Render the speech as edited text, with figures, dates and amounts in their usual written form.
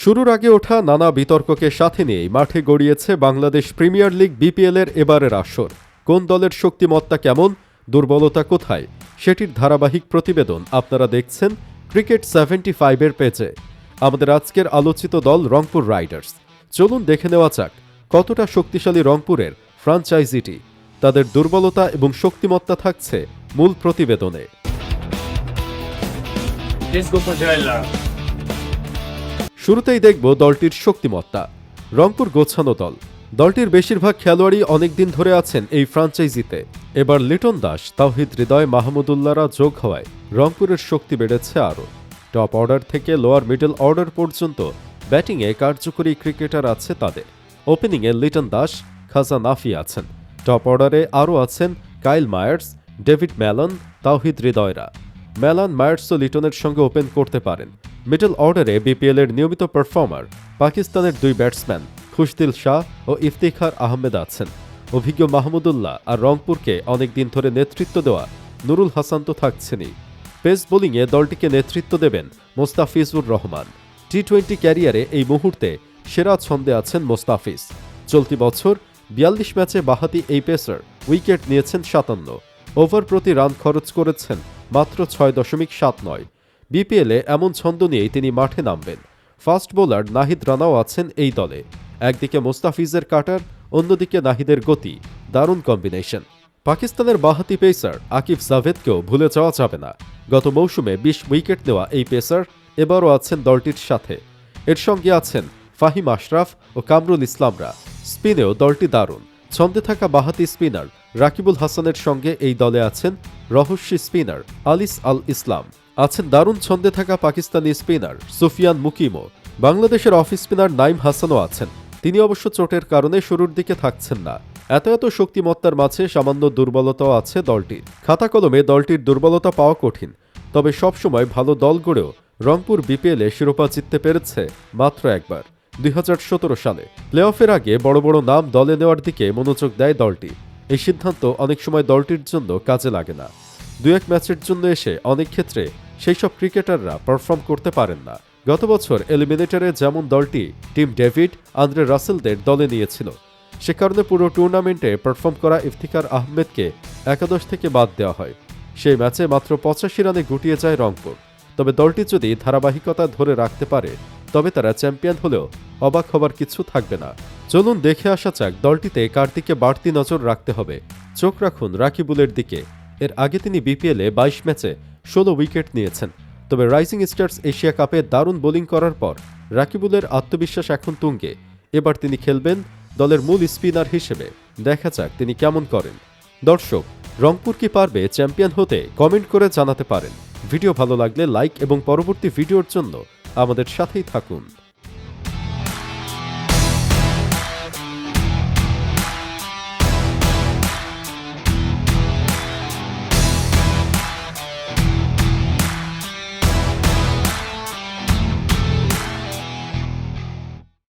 শুরুর আগে ওঠা নানা বিতর্ককে সাথে নিয়েই মাঠে গড়িয়েছে বাংলাদেশ প্রিমিয়ার লিগ বিপিএলের এবারের আসর। কোন দলের শক্তিমত্তা কেমন, দুর্বলতা কোথায়, সেটির ধারাবাহিক প্রতিবেদন আপনারা দেখছেন ক্রিকেট 75-এর পেজে। আমাদের আজকের আলোচিত দল রংপুর রাইডার্স। চলুন দেখে নেওয়া যাক কতটা শক্তিশালী রংপুরের ফ্র্যাঞ্চাইজিটি। তাদের দুর্বলতা এবং শক্তিমত্তা থাকছে মূল প্রতিবেদনে। শুরুতেই দেখব দলটির শক্তিমত্তা। রংপুর গোছানো দল। দলটির বেশিরভাগ খেলোয়াড়ই অনেকদিন ধরে আছেন এই ফ্র্যাঞ্চাইজিতে। এবার লিটন দাস, তাওহিদ হৃদয়, মাহমুদুল্লাহরা যোগ হওয়ায় রংপুরের শক্তি বেড়েছে আরও। টপ অর্ডার থেকে লোয়ার মিডল অর্ডার পর্যন্ত ব্যাটিংয়ে কার্যকরী ক্রিকেটার আছে তাদের। ওপেনিংয়ে লিটন দাস, খাজা নাফি আছেন। টপ অর্ডারে আরও আছেন কাইল মায়ার্স, ডেভিড ম্যালন, তাওহিদ হৃদয়রা। ম্যালন, মায়ার্স ও লিটনের সঙ্গে ওপেন করতে পারেন। মিডল অর্ডারে বিপিএলের নিয়মিত পারফর্মার পাকিস্তানের দুই ব্যাটসম্যান খুশদিল শাহ ও ইফতিখার আহমেদ আছেন। অভিজ্ঞ মাহমুদুল্লাহ আর রংপুরকে অনেকদিন ধরে নেতৃত্ব দেওয়া নুরুল হাসান তো থাকছেনই। পেস বোলিংয়ে দলটিকে নেতৃত্ব দেবেন মোস্তাফিজুর রহমান। টি-20 ক্যারিয়ারে এই মুহূর্তে সেরা ছন্দে আছেন মোস্তাফিজ। চলতি বছর 42 ম্যাচে বাহাতি এই পেসার উইকেট নিয়েছেন 57। ওভার প্রতি রান খরচ করেছেন মাত্র 6.79। বিপিএলে এমন ছন্দ নিয়েই তিনি মাঠে নামবেন। ফাস্ট বোলার নাহিদ রানাও আছেন এই দলে। একদিকে মোস্তাফিজের কাটার, অন্যদিকে নাহিদের গতি, দারুণ কম্বিনেশন। পাকিস্তানের বাহাতি পেসার আকিব জাভেদকেও ভুলে যাওয়া যাবে না। গত মৌসুমে 20 উইকেট নেওয়া এই পেসার এবারও আছেন দলটির সাথে। এর সঙ্গে আছেন ফাহিম আশরাফ ও কামরুল ইসলামরা। স্পিনেও দলটি দারুণ। ছন্দে থাকা বাহাতি স্পিনার রাকিবুল হাসানের সঙ্গে এই দলে আছেন রহস্যি স্পিনার আলিস আল ইসলাম। আছেন দারুণ ছন্দে থাকা পাকিস্তানি স্পিনার সুফিয়ান মুকিমও। বাংলাদেশের অফ স্পিনার নাইম হাসানও আছেন। তিনি অবশ্য চোটের কারণে শুরুর দিকে থাকছেন না। এত শক্তিমত্তার মাঝে সামান্য দুর্বলতাও আছে দলটির। খাতা কলমে দলটির দুর্বলতা পাওয়া কঠিন, তবে সবসময় ভালো দল গড়েও রংপুর বিপিএলে শিরোপা জিততে পেরেছে মাত্র একবার, 2017 সালে। প্লে অফের আগে বড় বড় নাম দলে নেওয়ার দিকে মনোযোগ দেয় দলটি। এই সিদ্ধান্ত অনেক সময় দলটির জন্য কাজে লাগে না। 2-1 ম্যাচের জন্য এসে অনেক ক্ষেত্রে সেই সব ক্রিকেটাররা পারফর্ম করতে পারেন না। গত বছর এলিমিনেটরে যেমন দলটি টিম ডেভিড, আন্দ্রে রাসেলদের দলে নিয়েছিল, সে কারণে পুরো টুর্নামেন্টে পারফর্ম করা ইফতিখার আহমেদকে একাদশ থেকে বাদ দেওয়া হয়। সেই ম্যাচে মাত্র 85 রানে গুটিয়ে যায় রংপুর। তবে দলটি যদি ধারাবাহিকতা ধরে রাখতে পারে তবে তারা চ্যাম্পিয়ন হলেও অবাক হবার কিছু থাকবে না। চলুন দেখে আসা যাক দলটিতে কার দিকে বাড়তি নজর রাখতে হবে। চোখ রাখুন রাকিবুলের দিকে। এর আগে তিনি বিপিএলে 22 ম্যাচে 16 উইকেট নিয়েছেন। তবে রাইজিং স্টার্স এশিয়া কাপে দারুণ বোলিং করার পর রাকিবুলের আত্মবিশ্বাস এখন তুঙ্গে। এবার তিনি খেলবেন দলের মূল স্পিনার হিসেবে। দেখা যাক তিনি কেমন করেন। দর্শক, রংপুর কি পারবে চ্যাম্পিয়ন হতে? কমেন্ট করে জানাতে পারেন। ভিডিও ভালো লাগলে লাইক এবং পরবর্তী ভিডিওর জন্য আমাদের সাথেই থাকুন।